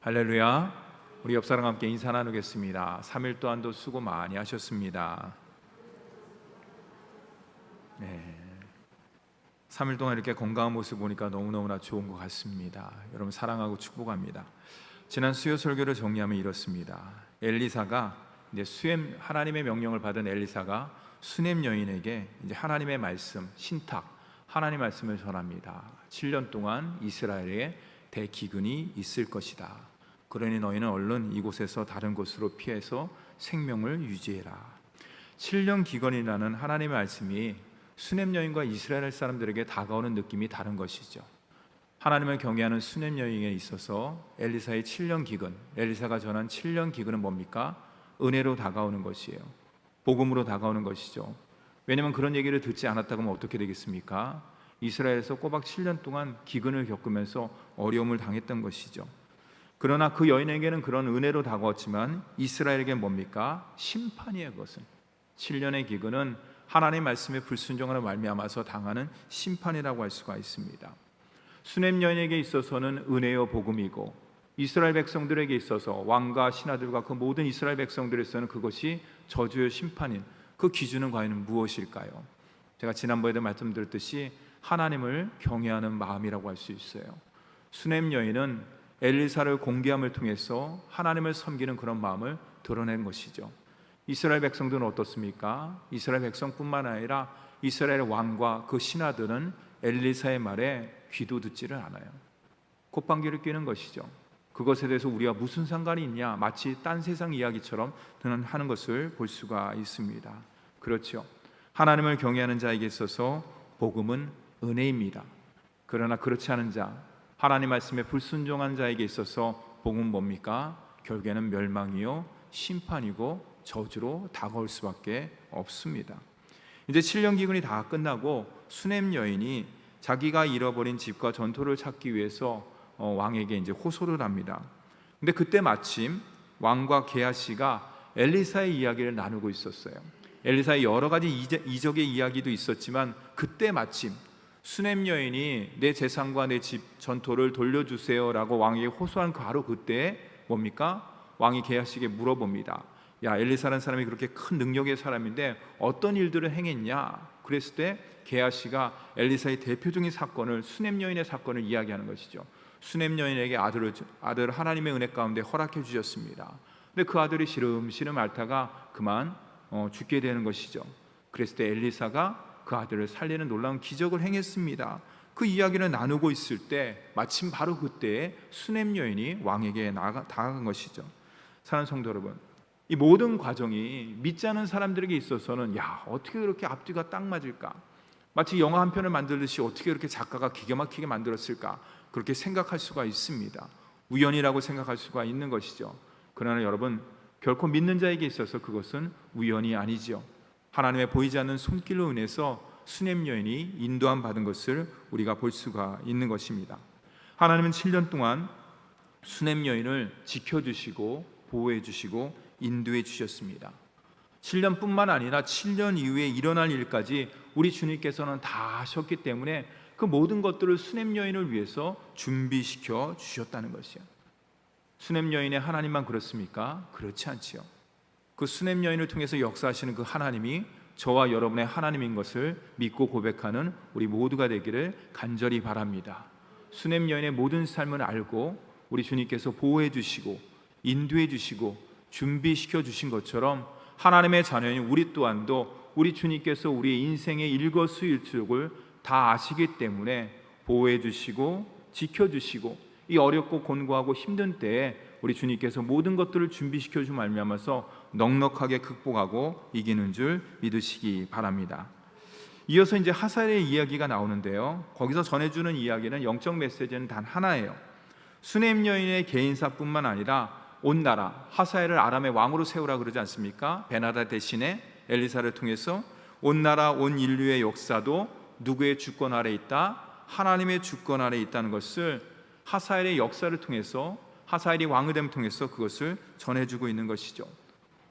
할렐루야. 우리 옆 사람과 함께 인사 나누겠습니다. 3일 동안도 수고 많이 하셨습니다. 네, 3일 동안 이렇게 건강한 모습 보니까 너무너무나 좋은 것 같습니다. 여러분 사랑하고 축복합니다. 지난 수요 설교를 정리하면 이렇습니다. 엘리사가 이제 하나님의 명령을 받은 엘리사가 수넴 여인에게 이제 하나님의 말씀, 신탁, 하나님 말씀을 전합니다. 7년 동안 이스라엘에 대기근이 있을 것이다. 그러니 너희는 얼른 이곳에서 다른 곳으로 피해서 생명을 유지해라. 7년 기근이라는 하나님의 말씀이 수넴 여인과 이스라엘 사람들에게 다가오는 느낌이 다른 것이죠. 하나님을 경외하는 수넴 여인에 있어서 엘리사의 7년 기근, 엘리사가 전한 7년 기근은 뭡니까? 은혜로 다가오는 것이에요. 복음으로 다가오는 것이죠. 왜냐하면 그런 얘기를 듣지 않았다고 하면 어떻게 되겠습니까? 이스라엘에서 꼬박 7년 동안 기근을 겪으면서 어려움을 당했던 것이죠. 그러나 그 여인에게는 그런 은혜로 다가왔지만 이스라엘에게 뭡니까? 심판이에요. 그것은 7년의 기근은 하나님의 말씀에 불순종하는 말미암아서 당하는 심판이라고 할 수가 있습니다. 수넴 여인에게 있어서는 은혜요 복음이고, 이스라엘 백성들에게 있어서 왕과 신하들과 그 모든 이스라엘 백성들에서는 그것이 저주요 심판인 그 기준은 과연 무엇일까요? 제가 지난번에도 말씀드렸듯이 하나님을 경외하는 마음이라고 할 수 있어요. 수넴 여인은 엘리사를 공개함을 통해서 하나님을 섬기는 그런 마음을 드러낸 것이죠. 이스라엘 백성들은 어떻습니까? 이스라엘 백성뿐만 아니라 이스라엘 왕과 그 신하들은 엘리사의 말에 귀도 듣지를 않아요. 콧방귀를 뀌는 것이죠. 그것에 대해서 우리가 무슨 상관이 있냐, 마치 딴 세상 이야기처럼 하는 것을 볼 수가 있습니다. 그렇죠. 하나님을 경외하는 자에게 있어서 복음은 은혜입니다. 그러나 그렇지 않은 자, 하나님 말씀에 불순종한 자에게 있어서 복음은 뭡니까? 결국에는 멸망이요 심판이고 저주로 다가올 수밖에 없습니다. 이제 7년 기근이 다 끝나고 수넴 여인이 자기가 잃어버린 집과 전토를 찾기 위해서 왕에게 이제 호소를 합니다. 근데 그때 마침 왕과 게하시가 엘리사의 이야기를 나누고 있었어요. 엘리사의 여러 가지 이적의 이야기도 있었지만 그때 마침 수넴 여인이 내 재산과 내 집 전토를 돌려주세요라고 왕에게 호소한 바로 그때 뭡니까? 왕이 게하시에게 물어봅니다. 야, 엘리사라는 사람이 그렇게 큰 능력의 사람인데 어떤 일들을 행했냐? 그랬을 때 게하시가 엘리사의 대표적인 사건을, 수넴 여인의 사건을 이야기하는 것이죠. 수넴 여인에게 아들을 하나님의 은혜 가운데 허락해 주셨습니다. 근데 그 아들이 시름시름 앓다가 그만 죽게 되는 것이죠. 그랬을 때 엘리사가 그 아들을 살리는 놀라운 기적을 행했습니다. 그 이야기를 나누고 있을 때 마침 바로 그때 수넴 여인이 왕에게 다가간 것이죠. 사랑하는 성도 여러분, 이 모든 과정이 믿지 않은 사람들에게 있어서는 야, 어떻게 그렇게 앞뒤가 딱 맞을까? 마치 영화 한 편을 만들듯이 어떻게 그렇게 작가가 기가 막히게 만들었을까? 그렇게 생각할 수가 있습니다. 우연이라고 생각할 수가 있는 것이죠. 그러나 여러분, 결코 믿는 자에게 있어서 그것은 우연이 아니지요. 하나님의 보이지 않는 손길로 인해서 수넴 여인이 인도함 받은 것을 우리가 볼 수가 있는 것입니다. 하나님은 7년 동안 수넴 여인을 지켜주시고 보호해주시고 인도해주셨습니다. 7년뿐만 아니라 7년 이후에 일어날 일까지 우리 주님께서는 다 하셨기 때문에 그 모든 것들을 수넴 여인을 위해서 준비시켜 주셨다는 것이에요. 수넴 여인의 하나님만 그렇습니까? 그렇지 않지요. 그 수넴 여인을 통해서 역사하시는 그 하나님이 저와 여러분의 하나님인 것을 믿고 고백하는 우리 모두가 되기를 간절히 바랍니다. 수넴 여인의 모든 삶을 알고 우리 주님께서 보호해 주시고 인도해 주시고 준비시켜 주신 것처럼 하나님의 자녀인 우리 또한도 우리 주님께서 우리의 인생의 일거수일투족을 다 아시기 때문에 보호해 주시고 지켜 주시고 이 어렵고 곤고하고 힘든 때에 우리 주님께서 모든 것들을 준비시켜 주 말미암아서 넉넉하게 극복하고 이기는 줄 믿으시기 바랍니다. 이어서 이제 하사엘의 이야기가 나오는데요. 거기서 전해주는 이야기는 영적 메시지는 단 하나예요. 수넴 여인의 개인사뿐만 아니라 온 나라, 하사엘을 아람의 왕으로 세우라 그러지 않습니까? 베나다 대신에 엘리사를 통해서 온 나라 온 인류의 역사도 누구의 주권 아래 있다? 하나님의 주권 아래 있다는 것을 하사엘의 역사를 통해서, 하사엘이 왕이 됨을 통해서 그것을 전해주고 있는 것이죠.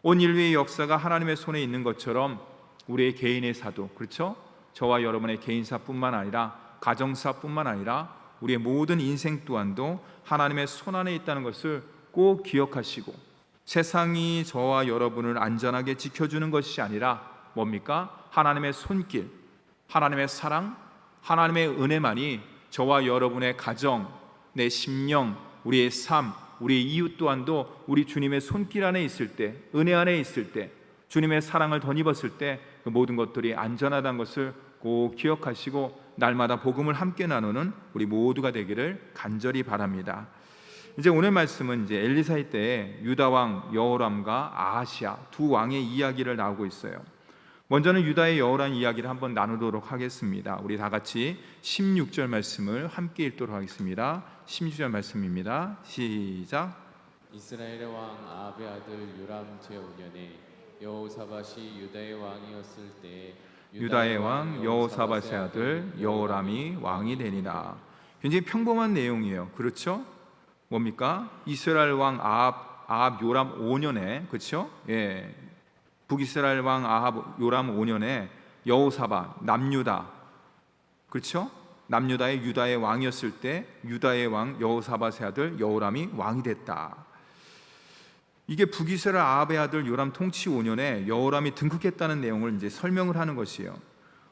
온 인류의 역사가 하나님의 손에 있는 것처럼 우리의 개인의 사도, 그렇죠? 저와 여러분의 개인사뿐만 아니라 가정사뿐만 아니라 우리의 모든 인생 또한도 하나님의 손안에 있다는 것을 꼭 기억하시고, 세상이 저와 여러분을 안전하게 지켜주는 것이 아니라 뭡니까? 하나님의 손길, 하나님의 사랑, 하나님의 은혜만이 저와 여러분의 가정, 내 심령, 우리의 삶, 우리의 이웃 또한도 우리 주님의 손길 안에 있을 때, 은혜 안에 있을 때, 주님의 사랑을 덧입었을 때 그 모든 것들이 안전하다는 것을 꼭 기억하시고 날마다 복음을 함께 나누는 우리 모두가 되기를 간절히 바랍니다. 이제 오늘 말씀은 이제 엘리사의 때에 유다 왕 여호람과 아하시아 두 왕의 이야기를 나오고 있어요. 먼저는 유다의 여호람 이야기를 한번 나누도록 하겠습니다. 우리 다 같이 16절 말씀을 함께 읽도록 하겠습니다. 16절 말씀입니다. 시작. 이스라엘의 왕 아합의 아들 요람 제5년에 여호사밧이 유다의 왕이었을 때 유다의 왕 여호사밧의 아들 여호람이 왕이 되니라. 굉장히 평범한 내용이에요. 그렇죠? 뭡니까? 이스라엘 왕 아합 요람 5년에, 그렇죠? 예. 북이스라엘 왕 아합 요람 5년에 여호사밧 남유다, 그렇죠? 남유다의 유다의 왕이었을 때 유다의 왕 여호사밧의 아들 여호람이 왕이 됐다. 이게 북이스라엘 아합의 아들 요람 통치 5년에 여호람이 등극했다는 내용을 이제 설명을 하는 것이에요.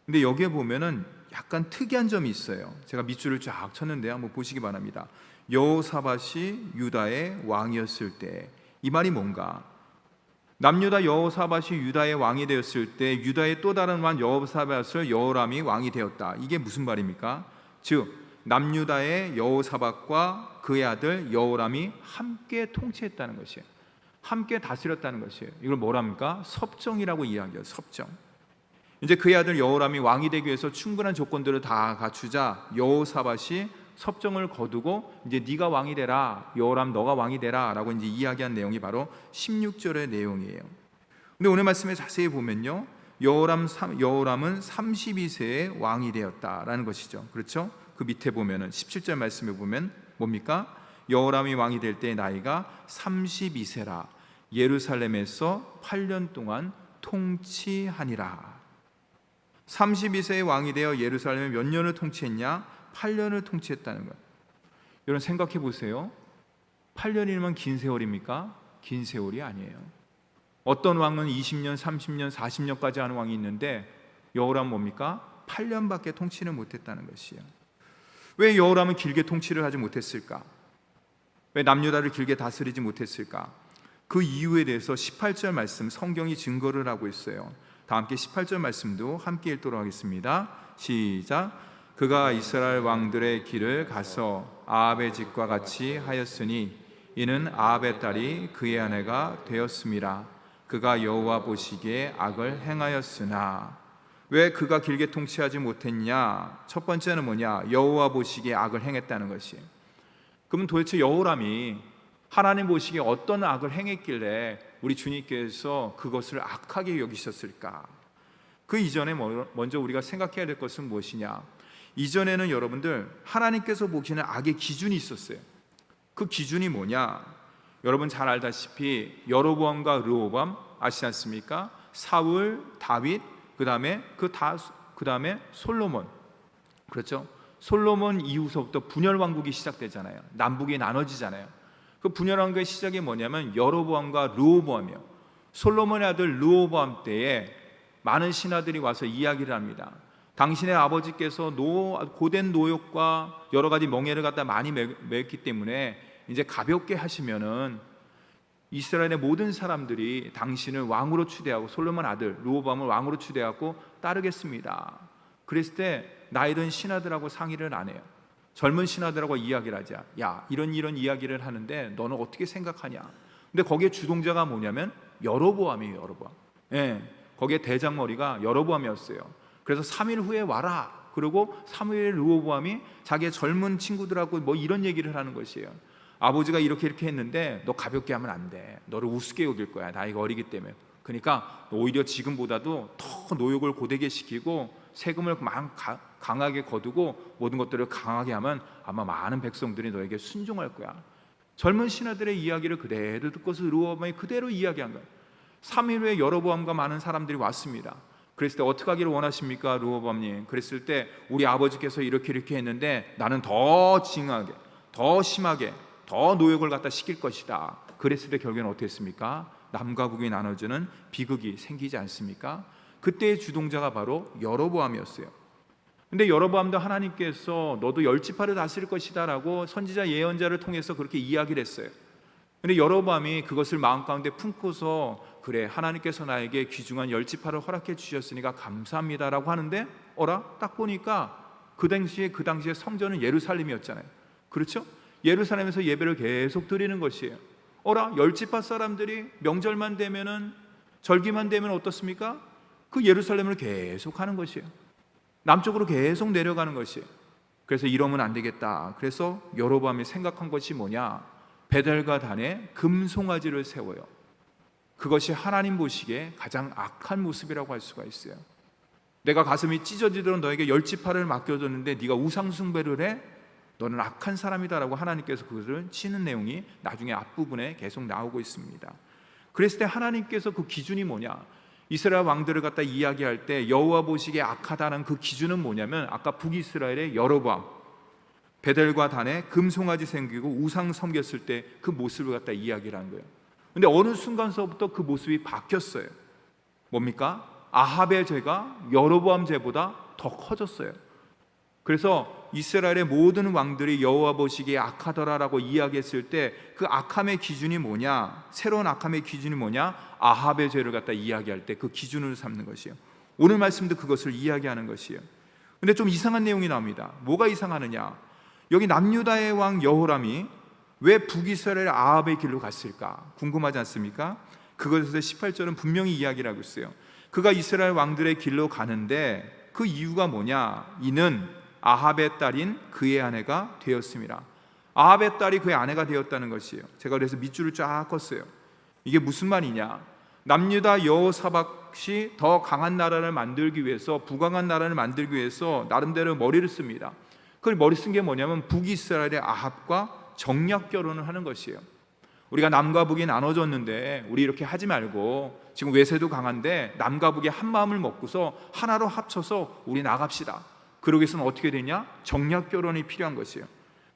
근데 여기에 보면은 약간 특이한 점이 있어요. 제가 밑줄을 쫙 쳤는데 한번 보시기 바랍니다. 여호사밧이 유다의 왕이었을 때, 이 말이 뭔가? 남유다 여호사밧이 유다의 왕이 되었을 때 유다의 또 다른 왕 여호사밧을 여호람이 왕이 되었다. 이게 무슨 말입니까? 즉 남유다의 여호사밧과 그의 아들 여호람이 함께 통치했다는 것이에요. 함께 다스렸다는 것이에요. 이걸 뭐랍니까? 섭정이라고 이야기해요. 섭정. 이제 그의 아들 여호람이 왕이 되기 위해서 충분한 조건들을 다 갖추자 여호사밧이 섭정을 거두고 이제 네가 왕이 되라, 여호람 너가 왕이 되라라고 이제 이야기한 내용이 바로 16절의 내용이에요. 근데 오늘 말씀에 자세히 보면요, 여호람은 32세에 왕이 되었다라는 것이죠. 그렇죠? 그 밑에 보면은 17절 말씀에 보면 뭡니까? 여호람이 왕이 될 때의 나이가 32세라 예루살렘에서 8년 동안 통치하니라. 32세의 왕이 되어 예루살렘에 몇 년을 통치했냐? 8년을 통치했다는 것. 여러분 생각해 보세요. 8년이면 긴 세월입니까? 긴 세월이 아니에요. 어떤 왕은 20년, 30년, 40년까지 하는 왕이 있는데 여호람 뭡니까? 8년밖에 통치를 못했다는 것이에요. 왜 여호람은 길게 통치를 하지 못했을까? 왜 남유다를 길게 다스리지 못했을까? 그 이유에 대해서 18절 말씀 성경이 증거를 하고 있어요. 다 함께 18절 말씀도 함께 읽도록 하겠습니다. 시작. 그가 이스라엘 왕들의 길을 가서 아합의 집과 같이 하였으니 이는 아합의 딸이 그의 아내가 되었음이라. 그가 여호와 보시기에 악을 행하였으나. 왜 그가 길게 통치하지 못했냐? 첫 번째는 뭐냐? 여호와 보시기에 악을 행했다는 것이에요. 그러면 도대체 여호람이 하나님 보시기에 어떤 악을 행했길래 우리 주님께서 그것을 악하게 여기셨을까? 그 이전에 먼저 우리가 생각해야 될 것은 무엇이냐? 이전에는 여러분들 하나님께서 보시는 악의 기준이 있었어요. 그 기준이 뭐냐? 여러분 잘 알다시피 여로보암과 르호보암 아시지 않습니까? 사울, 다윗, 그 다음에 솔로몬, 그렇죠? 솔로몬 이후서부터 분열 왕국이 시작되잖아요. 남북이 나눠지잖아요. 그 분열 왕국의 시작이 뭐냐면 여로보암과 르호보암이요. 솔로몬의 아들 르호보암 때에 많은 신하들이 와서 이야기를 합니다. 당신의 아버지께서 고된 노역과 여러 가지 멍에를 갖다 많이 메었기 때문에 이제 가볍게 하시면은 이스라엘의 모든 사람들이 당신을 왕으로 추대하고 솔로몬 아들 르호보암을 왕으로 추대하고 따르겠습니다. 그랬을 때 나이 든 신하들하고 상의를 안 해요. 젊은 신하들하고 이야기를 하자. 야, 이런 이야기를 하는데 너는 어떻게 생각하냐? 근데 거기에 주동자가 뭐냐면 여로보암이에요. 여로보암. 예, 거기에 대장머리가 여로보암이었어요. 그래서 3일 후에 와라. 그리고 3일 르호보암이 자기의 젊은 친구들하고 뭐 이런 얘기를 하는 것이에요. 아버지가 이렇게 했는데 너 가볍게 하면 안 돼. 너를 우습게 여길 거야. 나이가 어리기 때문에. 그러니까 오히려 지금보다도 더 노역을 고되게 시키고 세금을 강하게 거두고 모든 것들을 강하게 하면 아마 많은 백성들이 너에게 순종할 거야. 젊은 신하들의 이야기를 그대로 듣고서 르호보암이 그대로 이야기한 거예요. 3일 후에 여로보암과 많은 사람들이 왔습니다. 그랬을 때 어떻게 하기를 원하십니까? 르호보암님. 그랬을 때 우리 아버지께서 이렇게 했는데 나는 더 징하게, 더 심하게, 더 노역을 갖다 시킬 것이다. 그랬을 때 결국에는 어떻게 했습니까? 남과 북이 나눠지는 비극이 생기지 않습니까? 그때의 주동자가 바로 여로보암이었어요. 근데 여로보암도 하나님께서 너도 10지파를 다스릴 것이다 라고 선지자 예언자를 통해서 그렇게 이야기를 했어요. 근데 여로보암이 그것을 마음 가운데 품고서 그래, 하나님께서 나에게 귀중한 10지파를 허락해 주셨으니까 감사합니다라고 하는데 딱 보니까 그 당시에 성전은 예루살렘이었잖아요. 그렇죠? 예루살렘에서 예배를 계속 드리는 것이에요. 10지파 사람들이 명절만 되면은, 절기만 되면 어떻습니까? 그 예루살렘을 계속 하는 것이에요. 남쪽으로 계속 내려가는 것이에요. 그래서 이러면 안 되겠다. 그래서 여로보암이 생각한 것이 뭐냐? 베델과 단에 금송아지를 세워요. 그것이 하나님 보시기에 가장 악한 모습이라고 할 수가 있어요. 내가 가슴이 찢어지도록 너에게 10지파를 맡겨줬는데 네가 우상 숭배를 해? 너는 악한 사람이다라고 하나님께서 그것을 치는 내용이 나중에 앞부분에 계속 나오고 있습니다. 그랬을 때 하나님께서 그 기준이 뭐냐? 이스라엘 왕들을 갖다 이야기할 때 여호와 보시기에 악하다는 그 기준은 뭐냐면 아까 북이스라엘의 여로보암, 베델과 단에 금송아지 생기고 우상 섬겼을 때 그 모습을 갖다 이야기를 한 거예요. 근데 어느 순간서부터 그 모습이 바뀌었어요. 뭡니까? 아합의 죄가 여로보암 죄보다 더 커졌어요. 그래서 이스라엘의 모든 왕들이 여호와 보시기에 악하더라라고 이야기했을 때 그 악함의 기준이 뭐냐? 새로운 악함의 기준이 뭐냐? 아합의 죄를 갖다 이야기할 때 그 기준으로 삼는 것이에요. 오늘 말씀도 그것을 이야기하는 것이에요. 근데 좀 이상한 내용이 나옵니다. 뭐가 이상하느냐? 여기 남유다의 왕 여호람이 왜 북이스라엘 아합의 길로 갔을까? 궁금하지 않습니까? 그것에서 18절은 분명히 이야기를 하고 있어요. 그가 이스라엘 왕들의 길로 가는데 그 이유가 뭐냐? 이는 아합의 딸인 그의 아내가 되었습니다. 아합의 딸이 그의 아내가 되었다는 것이에요. 제가 그래서 밑줄을 쫙 껐어요. 이게 무슨 말이냐? 남유다 여호사밧이 더 강한 나라를 만들기 위해서, 부강한 나라를 만들기 위해서 나름대로 머리를 씁니다. 그 머리 쓴 게 뭐냐면 북이스라엘의 아합과 정략 결혼을 하는 것이에요. 우리가 남과 북이 나눠졌는데 우리 이렇게 하지 말고, 지금 외세도 강한데 남과 북이 한 마음을 먹고서 하나로 합쳐서 우리 나갑시다. 그러기 위해서는 어떻게 되냐? 정략 결혼이 필요한 것이에요.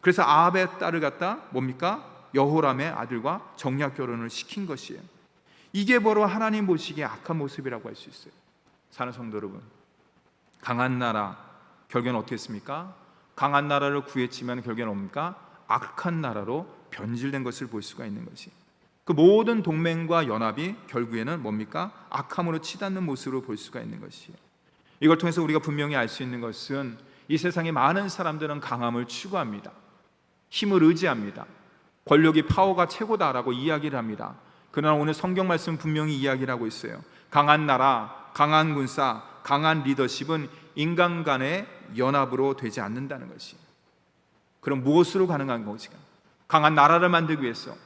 그래서 아합의 딸을 갖다 뭡니까? 여호람의 아들과 정략 결혼을 시킨 것이에요. 이게 바로 하나님 보시기에 악한 모습이라고 할 수 있어요. 사는 성도 여러분, 강한 나라 결국에는 어떻게 했습니까? 강한 나라를 구했지만 결국에는 뭡니까? 악한 나라로 변질된 것을 볼 수가 있는 것이, 그 모든 동맹과 연합이 결국에는 뭡니까? 악함으로 치닫는 모습으로 볼 수가 있는 것이에요. 이걸 통해서 우리가 분명히 알 수 있는 것은 이 세상의 많은 사람들은 강함을 추구합니다. 힘을 의지합니다. 권력이 파워가 최고다라고 이야기를 합니다. 그러나 오늘 성경 말씀 분명히 이야기를 하고 있어요. 강한 나라, 강한 군사, 강한 리더십은 인간 간의 연합으로 되지 않는다는 것이. 그럼 무엇으로 가능한 것인가? 강한 나라를 만들기 위해서,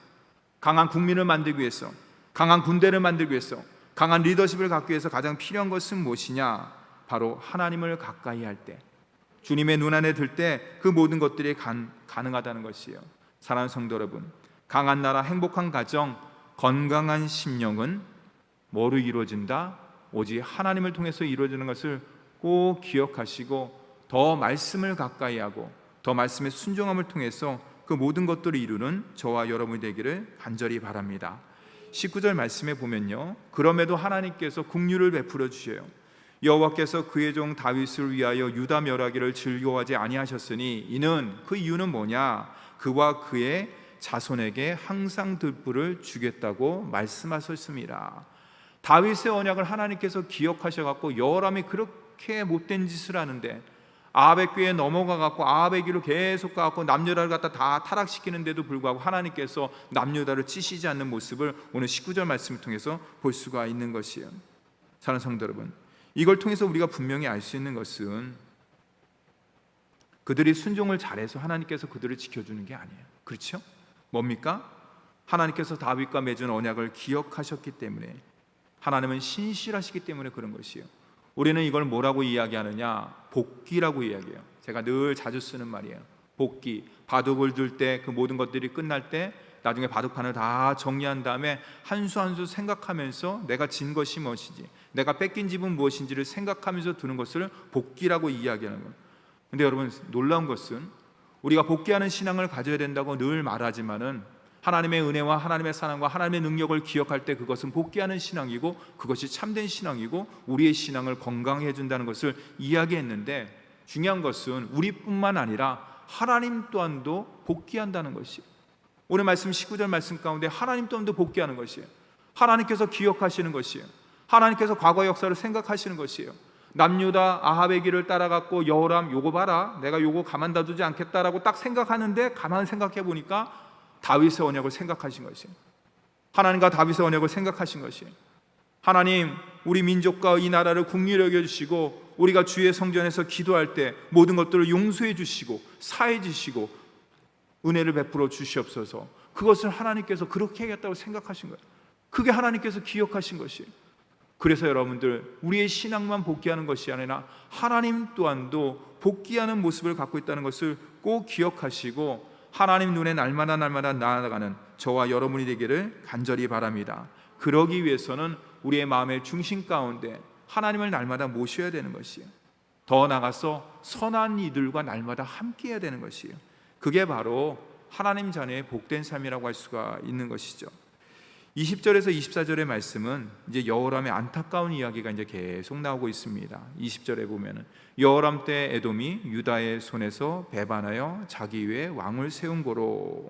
강한 국민을 만들기 위해서, 강한 군대를 만들기 위해서, 강한 리더십을 갖기 위해서 가장 필요한 것은 무엇이냐? 바로 하나님을 가까이 할 때, 주님의 눈안에 들 때 그 모든 것들이 가능하다는 것이에요. 사랑하는 성도 여러분, 강한 나라, 행복한 가정, 건강한 심령은 뭐로 이루어진다? 오직 하나님을 통해서 이루어지는 것을 꼭 기억하시고 더 말씀을 가까이 하고 더 말씀의 순종함을 통해서 그 모든 것들을 이루는 저와 여러분이 되기를 간절히 바랍니다. 19절 말씀에 보면요, 그럼에도 하나님께서 긍휼을 베풀어 주셔요. 여호와께서 그의 종 다윗을 위하여 유다 멸하기를 즐거워하지 아니하셨으니 이는, 그 이유는 뭐냐? 그와 그의 자손에게 항상 들불을 주겠다고 말씀하셨습니다. 다윗의 언약을 하나님께서 기억하셔갖고 여호람이 그렇게 못된 짓을 하는데 아합의 꾀에 넘어가갖고 아합의 길로 계속 가갖고 남유다를 갖다 다 타락시키는데도 불구하고 하나님께서 남유다를 찌시지 않는 모습을 오늘 19절 말씀을 통해서 볼 수가 있는 것이에요. 사랑하는 성도 여러분, 이걸 통해서 우리가 분명히 알 수 있는 것은 그들이 순종을 잘해서 하나님께서 그들을 지켜주는 게 아니에요. 그렇죠? 뭡니까? 하나님께서 다윗과 맺은 언약을 기억하셨기 때문에, 하나님은 신실하시기 때문에 그런 것이에요. 우리는 이걸 뭐라고 이야기하느냐? 복기라고 이야기해요. 제가 늘 자주 쓰는 말이에요. 복기. 바둑을 둘 때 그 모든 것들이 끝날 때 나중에 바둑판을 다 정리한 다음에 한 수 한 수 생각하면서 내가 진 것이 무엇이지, 내가 뺏긴 집은 무엇인지를 생각하면서 두는 것을 복귀라고 이야기하는 거예요. 근데 여러분, 놀라운 것은 우리가 복귀하는 신앙을 가져야 된다고 늘 말하지만은 하나님의 은혜와 하나님의 사랑과 하나님의 능력을 기억할 때 그것은 복귀하는 신앙이고 그것이 참된 신앙이고 우리의 신앙을 건강해 준다는 것을 이야기했는데, 중요한 것은 우리뿐만 아니라 하나님 또한도 복귀한다는 것이에요. 오늘 말씀 19절 말씀 가운데 하나님 또한도 복귀하는 것이에요. 하나님께서 기억하시는 것이에요. 하나님께서 과거 역사를 생각하시는 것이에요. 남유다 아합의 길을 따라갔고 여호람 요거 봐라, 내가 요거 가만 놔두지 않겠다라고 딱 생각하는데 가만 생각해 보니까 다윗의 언약을 생각하신 것이에요. 하나님과 다윗의 언약을 생각하신 것이에요. 하나님, 우리 민족과 이 나라를 긍휼히 여겨주시고 우리가 주의 성전에서 기도할 때 모든 것들을 용서해 주시고 사해 주시고 은혜를 베풀어 주시옵소서. 그것을 하나님께서 그렇게 하겠다고 생각하신 거예요. 그게 하나님께서 기억하신 것이에요. 그래서 여러분들, 우리의 신앙만 복귀하는 것이 아니라 하나님 또한도 복귀하는 모습을 갖고 있다는 것을 꼭 기억하시고 하나님 눈에 날마다 나아가는 저와 여러분이 되기를 간절히 바랍니다. 그러기 위해서는 우리의 마음의 중심 가운데 하나님을 날마다 모셔야 되는 것이에요. 더 나아가서 선한 이들과 날마다 함께해야 되는 것이에요. 그게 바로 하나님 자녀의 복된 삶이라고 할 수가 있는 것이죠. 20절에서 24절의 말씀은 이제 여호람의 안타까운 이야기가 이제 계속 나오고 있습니다. 20절에 보면은 여호람 때 에돔이 유다의 손에서 배반하여 자기 위에 왕을 세운 고로.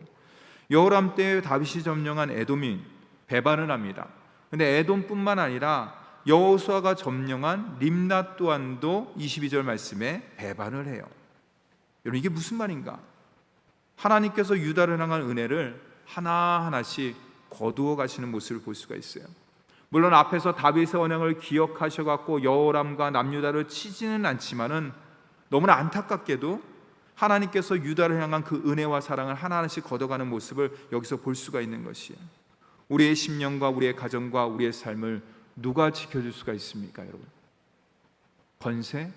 여호람 때 다윗이 점령한 에돔이 배반을 합니다. 근데 에돔뿐만 아니라 여호수아가 점령한 림나 또한도 22절 말씀에 배반을 해요. 여러분, 이게 무슨 말인가? 하나님께서 유다를 향한 은혜를 하나하나씩 거두어 가시는 모습을 볼 수가 있어요. 물론 앞에서 다윗의 언약을 기억하셔 갖고 여호람과 남유다를 치지는 않지만은 너무나 안타깝게도 하나님께서 유다를 향한 그 은혜와 사랑을 하나하나씩 걷어가는 모습을 여기서 볼 수가 있는 것이에요. 우리의 심령과 우리의 가정과 우리의 삶을 누가 지켜줄 수가 있습니까, 여러분? 권세,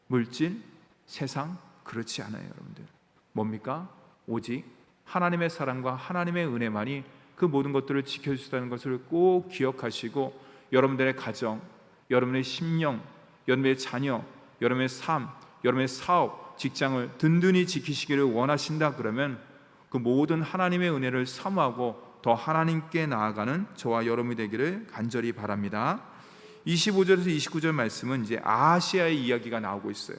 물질, 세상? 그렇지 않아요, 여러분들. 뭡니까? 오직 하나님의 사랑과 하나님의 은혜만이 그 모든 것들을 지켜주시다는 것을 꼭 기억하시고, 여러분들의 가정, 여러분의 심령, 여러분의 자녀, 여러분의 삶, 여러분의 사업, 직장을 든든히 지키시기를 원하신다 그러면 그 모든 하나님의 은혜를 사모하고 더 하나님께 나아가는 저와 여러분이 되기를 간절히 바랍니다. 25절에서 29절 말씀은 이제 아하시아의 이야기가 나오고 있어요.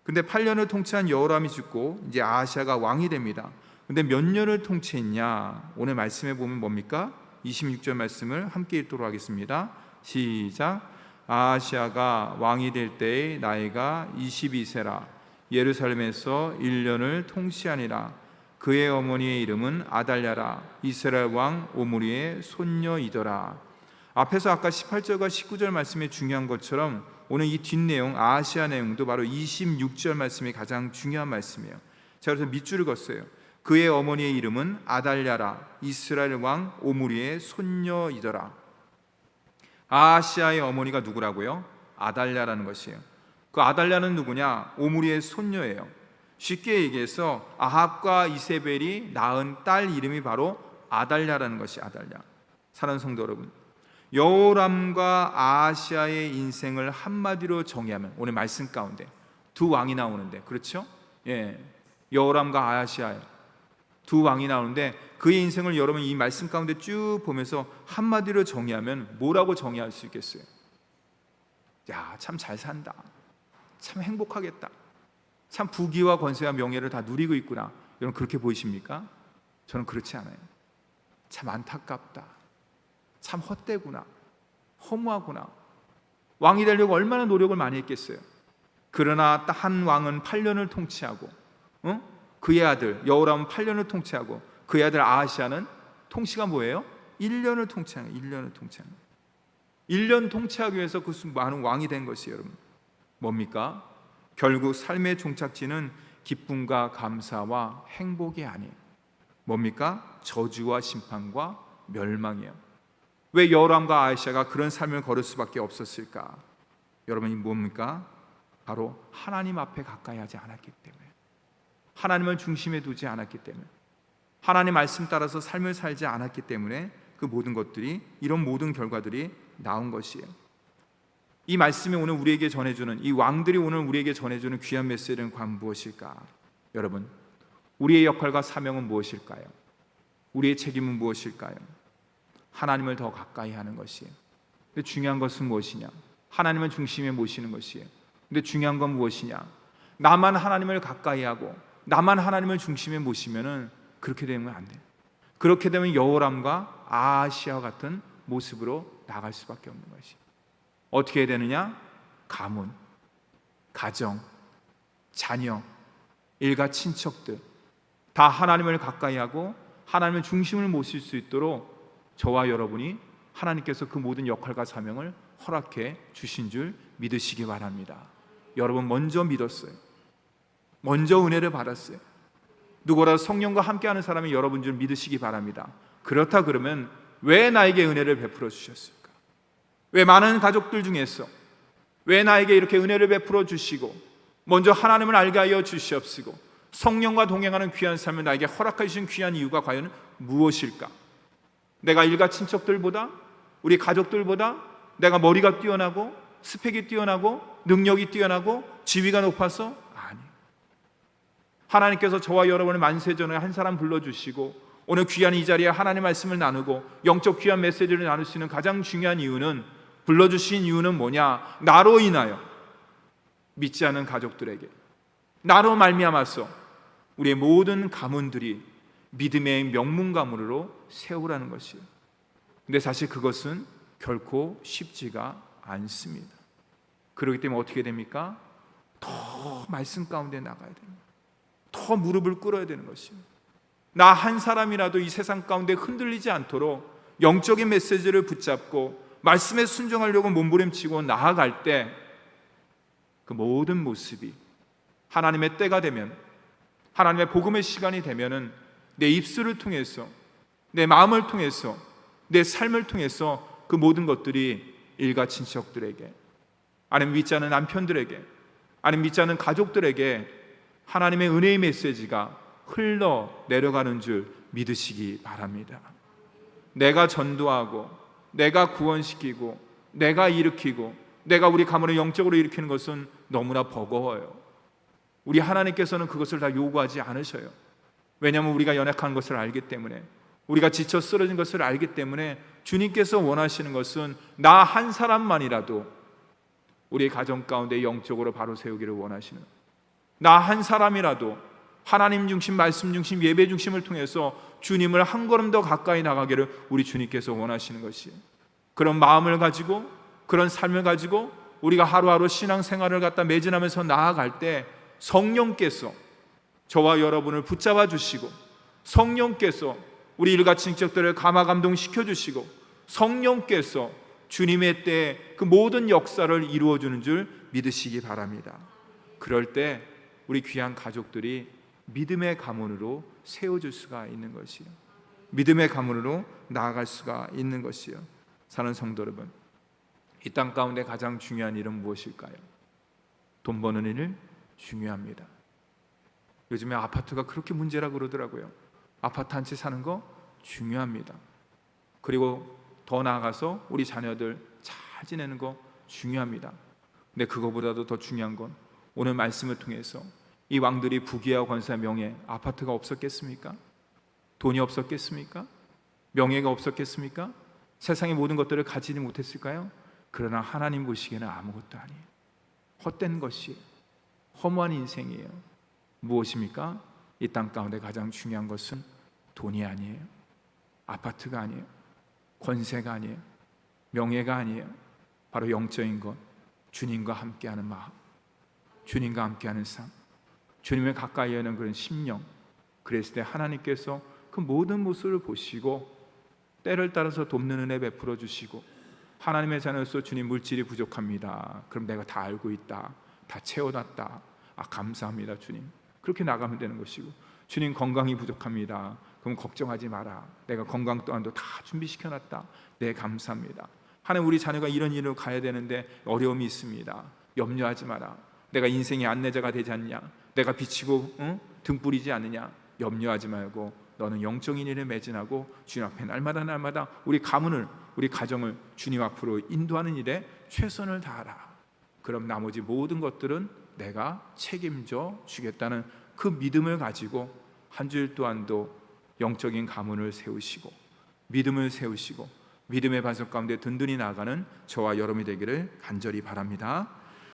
근데 8년을 통치한 여호람이 죽고 이제 아하시아가 왕이 됩니다. 근데 몇 년을 통치했냐? 오늘 말씀에 보면 뭡니까? 26절 말씀을 함께 읽도록 하겠습니다. 시작. 아하시아가 왕이 될 때의 나이가 22세라. 예루살렘에서 1년을 통치하니라. 그의 어머니의 이름은 아달랴라. 이스라엘 왕 오므리의 손녀이더라. 앞에서 아까 18절과 19절 말씀이 중요한 것처럼 오늘 이 뒷내용 아하시아 내용도 바로 26절 말씀이 가장 중요한 말씀이에요. 자, 그래서 밑줄을 걷어요. 그의 어머니의 이름은 아달랴라. 이스라엘 왕 오므리의 손녀이더라. 아하시아의 어머니가 누구라고요? 아달랴라는 것이에요. 그 아달랴는 누구냐? 오므리의 손녀예요. 쉽게 얘기해서 아합과 이세벨이 낳은 딸 이름이 바로 아달랴라는 것이 아달랴. 사랑하는 성도 여러분, 여호람과 아하시아의 인생을 한마디로 정의하면 오늘 말씀 가운데 두 왕이 나오는데, 그렇죠? 예, 여호람과 아하시아 두 왕이 나오는데 그의 인생을 여러분 이 말씀 가운데 쭉 보면서 한마디로 정의하면 뭐라고 정의할 수 있겠어요? 야, 참 잘 산다, 참 행복하겠다, 참 부귀와 권세와 명예를 다 누리고 있구나. 여러분 그렇게 보이십니까? 저는 그렇지 않아요. 참 안타깝다, 참 헛되구나, 허무하구나. 왕이 되려고 얼마나 노력을 많이 했겠어요. 그러나 딱 한 왕은 8년을 통치하고 그의 아들 여호람은 8년을 통치하고 그의 아들 아하시아는 통치가 뭐예요? 1년을 통치하는 거예요. 1년을 통치하는 거예요. 1년 통치하기 위해서 그 많은 왕이 된 것이에요. 여러분 뭡니까? 결국 삶의 종착지는 기쁨과 감사와 행복이 아니에요. 뭡니까? 저주와 심판과 멸망이에요. 왜 여호람과 아하시아가 그런 삶을 걸을 수밖에 없었을까? 여러분이 뭡니까? 바로 하나님 앞에 가까이 하지 않았기 때문에, 하나님을 중심에 두지 않았기 때문에, 하나님 말씀 따라서 삶을 살지 않았기 때문에 그 모든 것들이, 이런 모든 결과들이 나온 것이에요. 이 말씀이 오늘 우리에게 전해주는, 이 왕들이 오늘 우리에게 전해주는 귀한 메시지는 과연 무엇일까? 여러분, 우리의 역할과 사명은 무엇일까요? 우리의 책임은 무엇일까요? 하나님을 더 가까이 하는 것이에요. 근데 중요한 것은 무엇이냐? 하나님을 중심에 모시는 것이에요. 근데 중요한 건 무엇이냐? 나만 하나님을 가까이 하고 나만 하나님을 중심에 모시면은 그렇게 되면 안 돼요. 그렇게 되면 여호람과 아하시아와 같은 모습으로 나갈 수밖에 없는 것이에요. 어떻게 해야 되느냐? 가문, 가정, 자녀, 일가 친척들 다 하나님을 가까이 하고 하나님의 중심을 모실 수 있도록 저와 여러분이 하나님께서 그 모든 역할과 사명을 허락해 주신 줄 믿으시기 바랍니다. 여러분 먼저 믿었어요. 먼저 은혜를 받았어요. 누구라도 성령과 함께하는 사람이 여러분 줄 믿으시기 바랍니다. 그렇다 그러면 왜 나에게 은혜를 베풀어 주셨을까? 왜 많은 가족들 중에서 왜 나에게 이렇게 은혜를 베풀어 주시고 먼저 하나님을 알게 하여 주시옵시고 성령과 동행하는 귀한 삶을 나에게 허락해 주신 귀한 이유가 과연 무엇일까? 내가 일가 친척들보다, 우리 가족들보다 내가 머리가 뛰어나고 스펙이 뛰어나고 능력이 뛰어나고 지위가 높아서? 아니. 하나님께서 저와 여러분을 만세전에 한 사람 불러주시고 오늘 귀한 이 자리에 하나님의 말씀을 나누고 영적 귀한 메시지를 나눌 수 있는 가장 중요한 이유는, 불러주신 이유는 뭐냐? 나로 인하여 믿지 않는 가족들에게, 나로 말미암아서 우리의 모든 가문들이 믿음의 명문 가문으로 세우라는 것이에요. 근데 사실 그것은 결코 쉽지가 않습니다. 그렇기 때문에 어떻게 됩니까? 더 말씀 가운데 나가야 됩니다. 더 무릎을 꿇어야 되는 것이에요. 나 한 사람이라도 이 세상 가운데 흔들리지 않도록 영적인 메시지를 붙잡고 말씀에 순종하려고 몸부림치고 나아갈 때 그 모든 모습이 하나님의 때가 되면, 하나님의 복음의 시간이 되면은 내 입술을 통해서, 내 마음을 통해서, 내 삶을 통해서 그 모든 것들이 일가 친척들에게, 아니면 믿지 않는 남편들에게, 아니면 믿지 않는 가족들에게 하나님의 은혜의 메시지가 흘러 내려가는 줄 믿으시기 바랍니다. 내가 전도하고 내가 구원시키고 내가 일으키고 내가 우리 가문을 영적으로 일으키는 것은 너무나 버거워요. 우리 하나님께서는 그것을 다 요구하지 않으셔요. 왜냐하면 우리가 연약한 것을 알기 때문에, 우리가 지쳐 쓰러진 것을 알기 때문에 주님께서 원하시는 것은 나 한 사람만이라도 우리 가정 가운데 영적으로 바로 세우기를 원하시는, 나 한 사람이라도 하나님 중심, 말씀 중심, 예배 중심을 통해서 주님을 한 걸음 더 가까이 나가기를 우리 주님께서 원하시는 것이에요. 그런 마음을 가지고, 그런 삶을 가지고 우리가 하루하루 신앙생활을 갖다 매진하면서 나아갈 때 성령께서 저와 여러분을 붙잡아 주시고, 성령께서 우리 일가 친척들을 감화 감동시켜 주시고, 성령께서 주님의 때에 그 모든 역사를 이루어 주는 줄 믿으시기 바랍니다. 그럴 때 우리 귀한 가족들이 믿음의 가문으로 세워질 수가 있는 것이요, 믿음의 가문으로 나아갈 수가 있는 것이요. 사는 성도 여러분, 이 땅 가운데 가장 중요한 일은 무엇일까요? 돈 버는 일 중요합니다. 요즘에 아파트가 그렇게 문제라고 그러더라고요. 아파트 한 채 사는 거 중요합니다. 그리고 더 나아가서 우리 자녀들 잘 지내는 거 중요합니다. 근데 그거보다도 더 중요한 건 오늘 말씀을 통해서 이 왕들이 부귀와 권세와 명예, 아파트가 없었겠습니까? 돈이 없었겠습니까? 명예가 없었겠습니까? 세상의 모든 것들을 가지지 못했을까요? 그러나 하나님 보시기에는 아무것도 아니에요. 헛된 것이에요. 허무한 인생이에요. 무엇입니까? 이 땅 가운데 가장 중요한 것은 돈이 아니에요. 아파트가 아니에요. 권세가 아니에요. 명예가 아니에요. 바로 영적인 것, 주님과 함께하는 마음, 주님과 함께하는 삶, 주님을 가까이 하는 그런 심령. 그랬을 때 하나님께서 그 모든 모습을 보시고 때를 따라서 돕는 은혜 베풀어 주시고, 하나님의 자녀로서 주님 물질이 부족합니다. 그럼 내가 다 알고 있다, 다 채워놨다, 감사합니다 주님. 그렇게 나가면 되는 것이고, 주님 건강이 부족합니다. 그럼 걱정하지 마라, 내가 건강 또한도 다 준비시켜놨다, 네 감사합니다. 하나님, 우리 자녀가 이런 일로 가야 되는데 어려움이 있습니다. 염려하지 마라, 내가 인생의 안내자가 되지 않냐, 내가 비치고 등불이지 않느냐, 염려하지 말고 너는 영적인 일에 매진하고 주님 앞에 날마다 우리 가문을, 우리 가정을 주님 앞으로 인도하는 일에 최선을 다하라. 그럼 나머지 모든 것들은 내가 책임져 주겠다는 그 믿음을 가지고 한 주일 동안도 영적인 가문을 세우시고 믿음을 세우시고 믿음의 반석 가운데 든든히 나아가는 저와 여러분이 되기를 간절히 바랍니다.